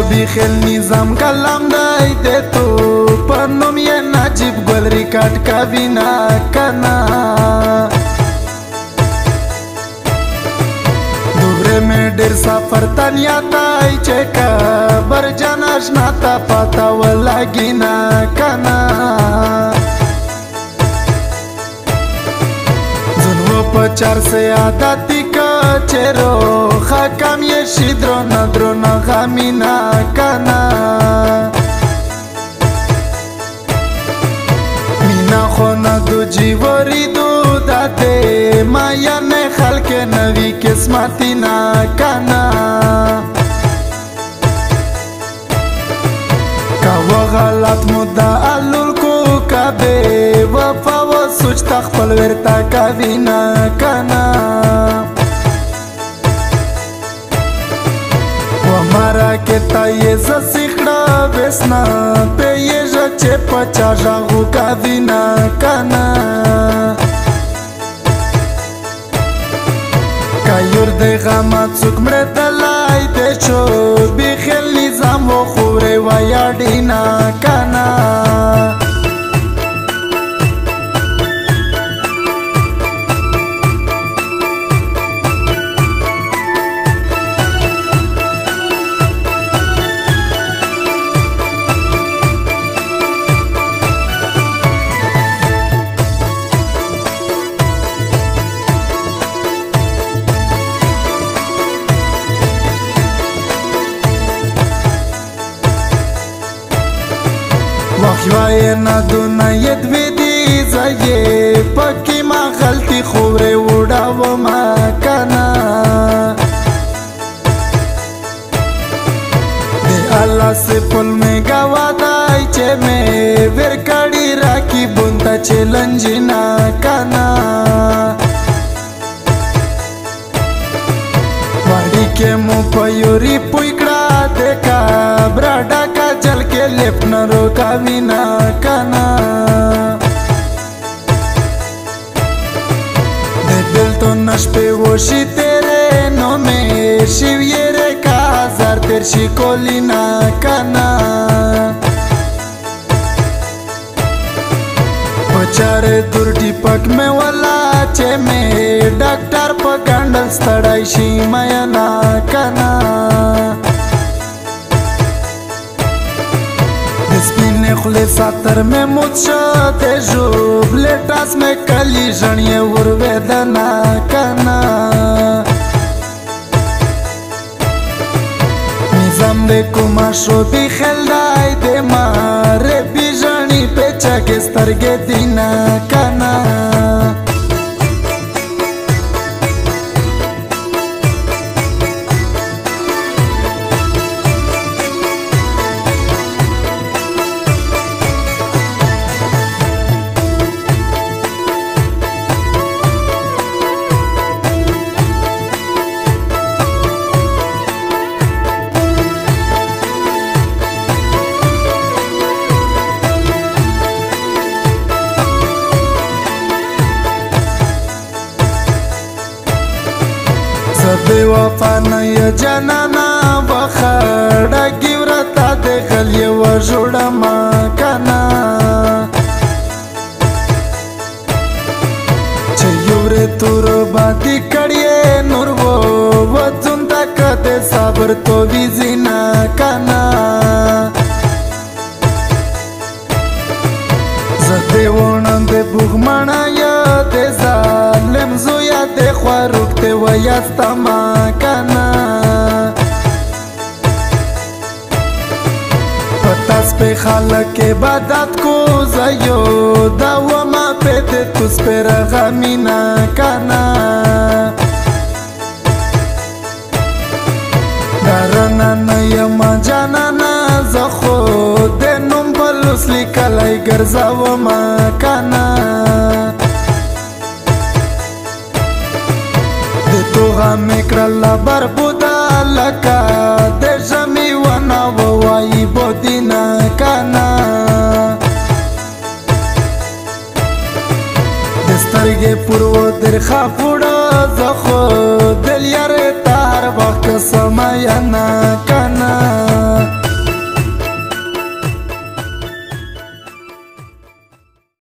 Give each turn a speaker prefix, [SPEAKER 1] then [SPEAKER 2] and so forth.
[SPEAKER 1] بیخیل نظام کلام دای دے تو پنوم یہ نجیب گل ریکارڈ کا بینا کنا دوبرے میں ډیر سفر تنیا تای چکا بر جانش ناتا پاتا ولاگینا کنا زنو پچار سے عادتی کا چیرو خاکم یہ شیدرو ندرو نغامینا کنا مینا خونا دو جیوری دو داتے مایا نے خلق نوی قسمتی نا کنا کوا غلط مدہ علول کو کبے وفا و سوچ تخپل ورتا کبینا کنا ومارا کتا یہ زسیخڑا بیسنا پہ یہ جچے پچا جاغو کبینا کنا کایور دے غامات سوک مڑے دلائی دے چو بیخیل نظام و خورے ویاڈینا کنا وخوای ندونه یدوی دی زیه پکی ما غلطی خوره وڑا و ما کنا دی اللہ سے پل میں گوادائی چه میں ورکڑی راکی بنتا چلنجینا کنا وڑی کے مو پیوری پویکڑا دیکھا براڈا کا جل کے لیپنا روکا وینا کنا دے دل تو نش پہ وشی تیرے نو میں شیو یہ رے کا ہزار تیر شی کولینا کنا پچارے دور ٹیپک میں والا چے میں ڈاکٹر پا گانڈل ستڑائی شی میانا کنا سپینے خلی ساتر میں مدشا دے جوب لیٹاس میں کلی جنیے ورویدنا کنا نظام دے کما شو بیخیل دائی دے مارے بی جنی پیچا کے سترگے دینا کنا بے وفا نی جنانا بخڑا گیورتا دے غلی و جوڑا ما کنا چه یوری تورو بادی کڑیے نور و زنتا کدے صبر تو ویزینا کنا زدے وونن دے بوغمانا یا دے ظالم زویا دے خواروک دے ویاستا ما کنا پتاس پہ خالق عبادت کو زیو داو ما پہ دے تس پہ رغمینا کنا دارنا نیما جانانا زخو دے نم بلوس لکلائی گرزاو ما کنا دے تو غامی کرلا بربودا لکا دے جمی ونا ووائی بودینا کنا دسترگی پرو در خافوڑا زخو دل یار تار وقت سمایانا کنا